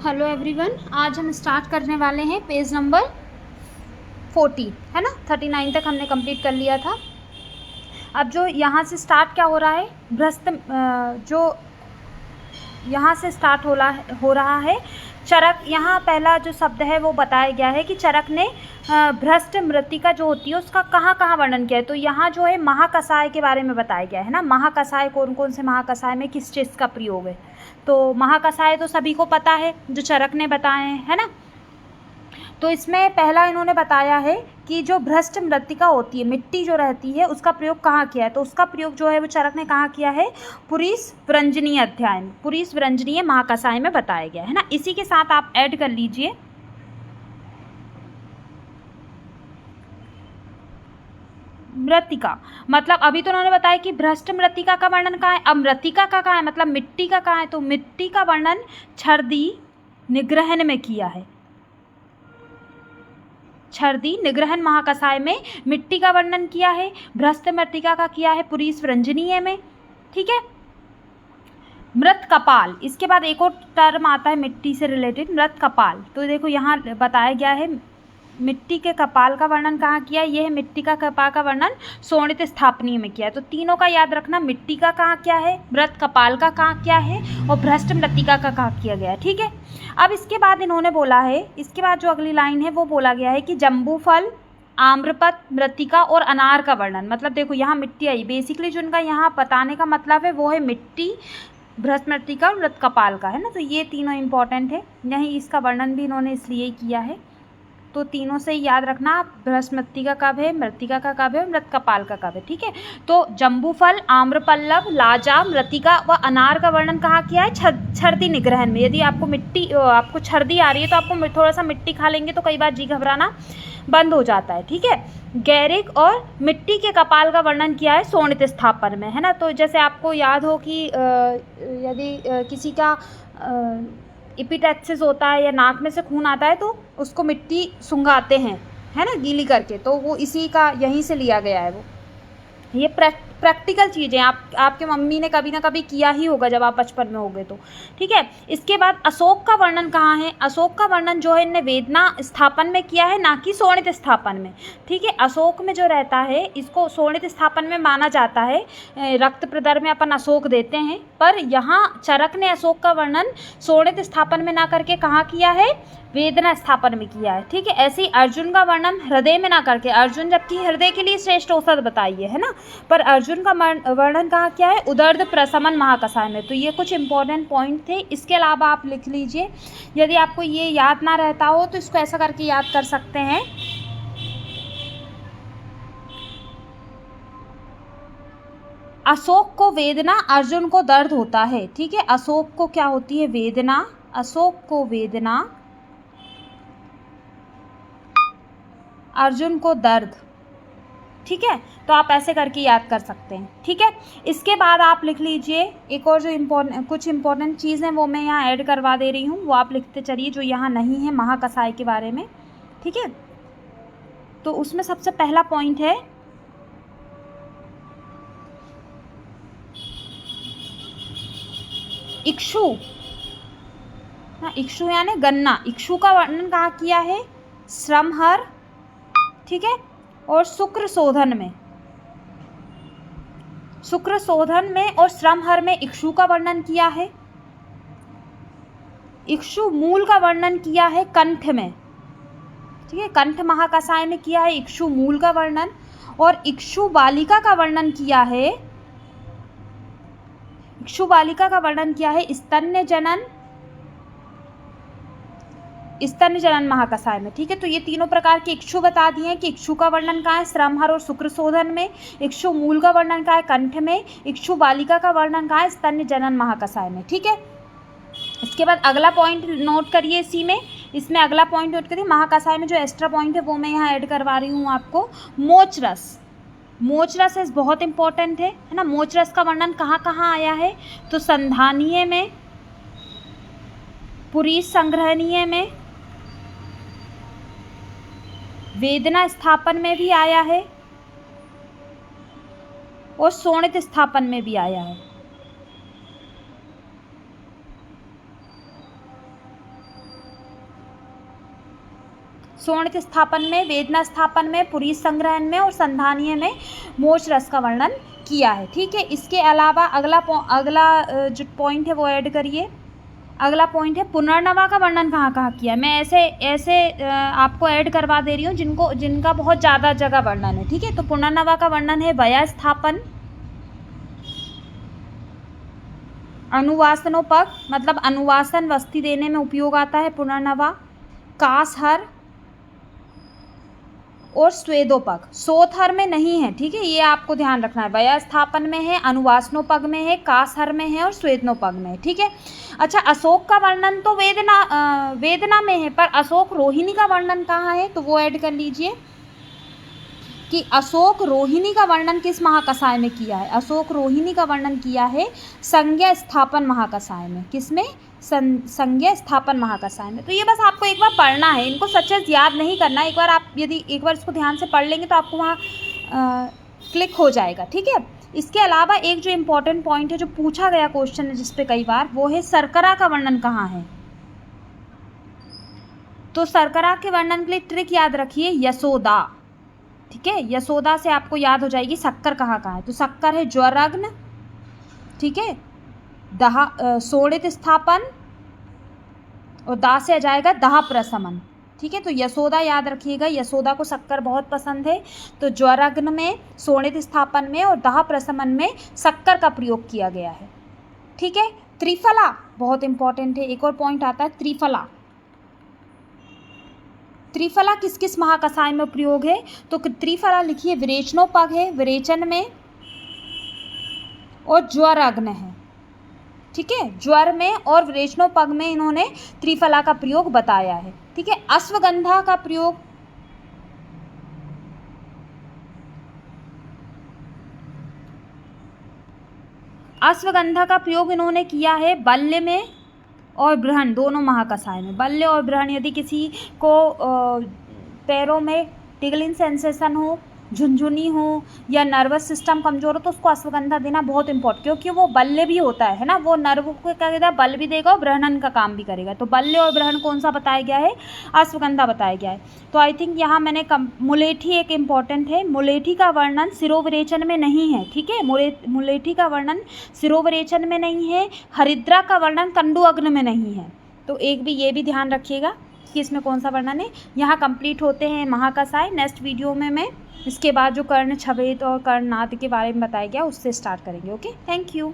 Hello everyone, आज हम start करने वाले हैं पेज नंबर 40, है ना। 39 तक हमने कंप्लीट कर लिया था। अब जो यहाँ से स्टार्ट क्या हो रहा है, जो यहाँ से स्टार्ट हो रहा है चरक। यहाँ पहला जो शब्द है वो बताया गया है कि चरक ने भ्रष्ट मृत्तिका जो होती है उसका कहाँ कहाँ वर्णन किया है। तो यहाँ जो है महाकसाय के बारे में बताया गया है ना। महाकसाय कौन कौन से महाकसाय में किस चीज़ का प्रयोग है। तो महाकसाय तो सभी को पता है, जो चरक ने बताए हैं, है ना। तो इसमें पहला इन्होंने बताया है कि जो भ्रष्ट मृत्तिका होती है, मिट्टी जो रहती है, उसका प्रयोग कहाँ किया है। तो उसका प्रयोग जो है वो चरक ने कहाँ किया है, पुरीसवृंजनीय अध्याय में, पुरीसवृंजनीय महाकसाय में बताया गया है ना। इसी के साथ आप ऐड कर लीजिए मृत्तिका। मतलब अभी तो उन्होंने बताया कि भ्रष्ट मृत्तिका का वर्णन कहाँ है, अब मृत्तिका का कहाँ है, मतलब मिट्टी का कहाँ है। तो मिट्टी का वर्णन छर्दी निग्रहण में किया है। छर्दी निग्रहण महाकसाय में मिट्टी का वर्णन किया है, भ्रष्ट मृत्तिका का किया है पुरीसवृंजनीय में। ठीक है। मृत कपाल, इसके बाद एक और टर्म आता है मिट्टी से रिलेटेड, मृत कपाल। तो देखो यहाँ बताया गया है मिट्टी के कपाल का वर्णन कहाँ किया है, ये है मिट्टी का कपाल का वर्णन शोणित स्थापनीय में किया है। तो तीनों का याद रखना, मिट्टी का कहाँ क्या है, मृत कपाल का कहाँ क्या है, और भ्रष्ट मृत्तिका का कहाँ किया गया है। ठीक है। अब इसके बाद इन्होंने बोला है, इसके बाद जो अगली लाइन है वो बोला गया है कि जम्बू फल, आम्रपत, मृत्तिका और अनार का वर्णन। मतलब देखो यहाँ मिट्टी आई, बेसिकली जो इनका यहाँ बताने का मतलब है वो है मिट्टी, भ्रष्ट मृत्तिका और मृत कपाल का, है ना। तो ये तीनों इंपॉर्टेंट है, यहीं इसका वर्णन भी इन्होंने इसलिए किया है। तो तीनों से याद रखना, भ्रष्ट मृत्तिका कब है, मृत्तिका का कब है, मृत कपाल का कब है। ठीक है। तो जम्बूफल, आम्रपल्लव, लाजा, मृत्तिका व अनार का वर्णन कहाँ किया है, छर्दी निग्रहण में। यदि आपको छर्दी आ रही है तो आपको थोड़ा सा मिट्टी खा लेंगे तो कई बार जी घबराना बंद हो जाता है। ठीक है। गैरिक और मिट्टी के कपाल का वर्णन किया है शोणित स्थापन में, है ना। तो जैसे आपको याद हो कि यदि किसी का एपिटैक्सिस होता है या नाक में से खून आता है तो उसको मिट्टी सुंघाते हैं, है ना, गीली करके। तो वो इसी का, यहीं से लिया गया है वो। ये प्रैक्टिकल चीज़ें आपके मम्मी ने कभी ना कभी किया ही होगा जब आप बचपन में होगे तो। ठीक है। इसके बाद अशोक का वर्णन कहाँ है, अशोक का वर्णन जो है इनने वेदना स्थापन में किया है, ना कि शोणित स्थापन में। ठीक है। अशोक में जो रहता है इसको शोणित स्थापन में माना जाता है। रक्त प्रदर में अपन अशोक देते हैं, पर यहाँ चरक ने अशोक का वर्णन शोणित स्थापन में ना करके कहाँ किया है, वेदना स्थापन में किया है। ठीक है। ऐसे ही अर्जुन का वर्णन हृदय में ना करके, अर्जुन जबकि हृदय के लिए श्रेष्ठ औषध बताइए, है ना, पर अर्जुन का वर्णन कहाँ क्या है, उदर्द प्रशमन महाकसाय में। तो ये कुछ इंपॉर्टेंट पॉइंट थे। इसके अलावा आप लिख लीजिए, यदि आपको ये याद ना रहता हो तो इसको ऐसा करके याद कर सकते हैं। अशोक को वेदना, अर्जुन को दर्द होता है। ठीक है। अशोक को क्या होती है, वेदना, अशोक को वेदना, अर्जुन को दर्द। ठीक है। तो आप ऐसे करके याद कर सकते हैं। ठीक है। इसके बाद आप लिख लीजिए एक और जो कुछ इंपॉर्टेंट चीज़ है वो मैं यहाँ ऐड करवा दे रही हूँ, वो आप लिखते चलिए जो यहाँ नहीं है महाकसाय के बारे में। ठीक है। तो उसमें सबसे पहला पॉइंट है इक्षु। इक्षु यानी गन्ना। इक्षु का वर्णन कहाँ किया है, श्रमहर, ठीक है, और शुक्र शोधन में। शुक्र शोधन में और श्रमहर में इक्षु का वर्णन किया है। इक्षु मूल का वर्णन किया है कंठ में। ठीक है। कंठ महाकसाय में किया है इक्षु मूल का वर्णन, और इक्षु बालिका का वर्णन किया है, इक्षु बालिका का वर्णन किया है स्तन्य जनन महाकसाय में। ठीक है। तो ये तीनों प्रकार के इक्षु बता दिए हैं कि इक्षु का वर्णन कहाँ है, श्रमहर और शुक्र शोधन में। इक्षु मूल का वर्णन कहाँ है, कंठ में। इक्षु बालिका का वर्णन कहाँ है, स्तन्य जनन महाकसाय में। ठीक है। इसके बाद अगला पॉइंट नोट करिए, इसमें अगला पॉइंट नोट करिए। महाकसाय में जो एक्स्ट्रा पॉइंट है वो मैं यहाँ ऐड करवा रही हूँ आपको। मोचरस, मोचरस बहुत इंपॉर्टेंट है ना। मोचरस का वर्णन कहाँ कहाँ आया है, तो संधानीय में, पुरीस संग्रहणीय में, वेदना स्थापन में भी आया है, और शोणित स्थापन में भी आया है। सोणित स्थापन में, वेदना स्थापन में, पुरीस संग्रहण में और संधानीय में मोच रस का वर्णन किया है। ठीक है, इसके अलावा अगला जो पॉइंट है वो ऐड करिए। अगला पॉइंट है पुनर्नवा का वर्णन कहाँ कहाँ किया है। मैं ऐसे आपको ऐड करवा दे रही हूँ जिनका बहुत ज़्यादा जगह वर्णन है। ठीक है, तो पुनर्नवा का वर्णन है वया स्थापन, अनुवासनोपग मतलब अनुवासन वस्ती देने में उपयोग आता है पुनर्नवा, कासहर और स्वेदोपग। सोथहर में नहीं है। ठीक है, ये आपको ध्यान रखना है। वया स्थापन में है, अनुवासनोपग में है, कासहर में है और स्वेदनोपग में है। ठीक है, अच्छा, अशोक का वर्णन तो वेदना में है, पर अशोक रोहिणी का वर्णन कहाँ है, तो वो ऐड कर लीजिए कि अशोक रोहिणी का वर्णन किस महाकसाय में किया है। अशोक रोहिणी का वर्णन किया है संज्ञा स्थापन महाकसाय में। किसमें? संज्ञा स्थापन महाकसाय में। तो ये बस आपको एक बार पढ़ना है, इनको सचेत याद नहीं करना। एक बार आप यदि एक बार इसको ध्यान से पढ़ लेंगे तो आपको वहाँ क्लिक हो जाएगा। ठीक है, इसके अलावा एक जो इम्पोर्टेंट पॉइंट है जो पूछा गया क्वेश्चन है जिस पे कई बार, वो है शर्करा का वर्णन कहाँ है। तो शर्करा के वर्णन के लिए ट्रिक याद रखिए, यशोदा। ठीक है, यशोदा से आपको याद हो जाएगी शक्कर कहाँ कहाँ है। तो शक्कर है ज्वरग्न, ठीक है, सोणित स्थापन और दा से आ जाएगा दाह प्रशमन। ठीक है, तो यशोदा याद रखिएगा, यशोदा को शक्कर बहुत पसंद है। तो ज्वरग्न में, सोणित स्थापन में और दाह प्रशमन में शक्कर का प्रयोग किया गया है। ठीक है, त्रिफला बहुत इंपॉर्टेंट है। एक और पॉइंट आता है त्रिफला। त्रिफला किस किस महाकसाय में प्रयोग है, तो त्रिफला लिखिए विरेचनोपग है, विरेचन में, और ज्वरग्न है। ठीक है, ज्वर में और विरेचनोपग में इन्होंने त्रिफला का प्रयोग बताया है। ठीक है, अश्वगंधा का प्रयोग, अश्वगंधा का प्रयोग इन्होंने किया है बल्य में और बृहन दोनों महाकसाय में। बल्य और बृहन, यदि किसी को पैरों में टिगलिंग सेंसेशन हो, झुनझुनी हो या नर्वस सिस्टम कमज़ोर हो, तो उसको अश्वगंधा देना बहुत इंपॉर्टेंट, क्योंकि वो बल्य भी होता है ना, वो नर्व को क्या कहता है, बल भी देगा और बृहनन का काम भी करेगा। तो बल्य और बृहन कौन सा बताया गया है, अश्वगंधा बताया गया है। तो आई थिंक यहाँ मैंने मुलेठी एक इम्पॉर्टेंट है, मुलेठी का वर्णन सिरोविरेचन में नहीं है। ठीक है, मुलेठी का वर्णन सिरोविरेचन में नहीं है, हरिद्रा का वर्णन कंडुअग्न में नहीं है। तो एक भी ये भी ध्यान रखिएगा कि इसमें कौन सा वर्णन है। यहाँ कंप्लीट होते हैं महाकसाय। नेक्स्ट वीडियो में मैं इसके बाद जो कर्ण छवेद और कर्णनाद के बारे में बताया गया उससे स्टार्ट करेंगे। Okay, thank you.